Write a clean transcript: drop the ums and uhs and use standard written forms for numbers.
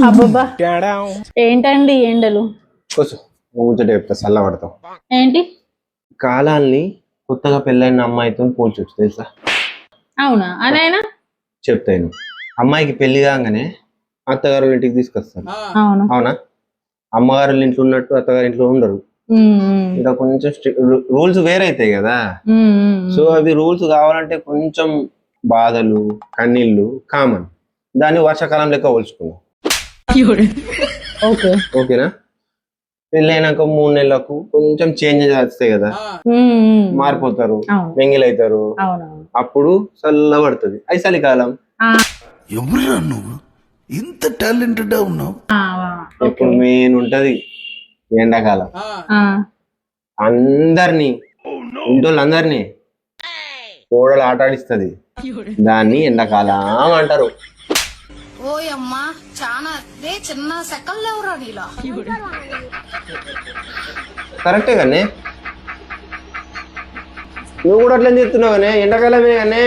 అబ్బబ్బా ఏంటండి ఎండలు? కూర్చో ముచ్చట చెప్తా చల్లబడతాం. ఏంటి? కాలాల్ని కొత్తగా పెళ్ళైన అమ్మాయితో పోల్చొచ్చు తెలుసా? అవునా? అదైనా చెప్తాను. అమ్మాయికి పెళ్లి కాగానే అత్తగారు ఇంటికి తీసుకొస్తారు. అవును. అవునా? అమ్మగారు ఇంట్లో ఉన్నట్టు అత్తగారి ఇంట్లో ఉండరు. ఇంకా కొంచెం రూల్స్ వేరైతాయి కదా. సో అవి రూల్స్ కావాలంటే కొంచెం బాధలు కన్నీళ్ళు కామన్. దాన్ని వర్షాకాలం లెక్క పోల్చుకున్నాం. ఓకేనా? పెళ్ళైనాక 3 నెలలకు కొంచెం చేంజెస్ వస్తాయి కదా, మారిపోతారు, మెంగిలవుతారు. అప్పుడు చల్లబడుతుంది. అది చలికాలం. ఎవరురా నువ్వు ఇంత టాలెంటెడ్ ఉన్నావు? ఇప్పుడు మెయిన్ ఉంటది ఎండాకాలం. అందరినీ ఇంటోళ్ళందరినీ కోడలు ఆటాడిస్తుంది. దాన్ని ఎండాకాలం అంటారు. ఓయమ్మా చానా రే చిన్న సెకల్ లేవురా నీలా. కరెక్టే కానీ నువ్వు కూడా అట్లా చెప్తున్నావు కానీ ఎండాకాలమే కానీ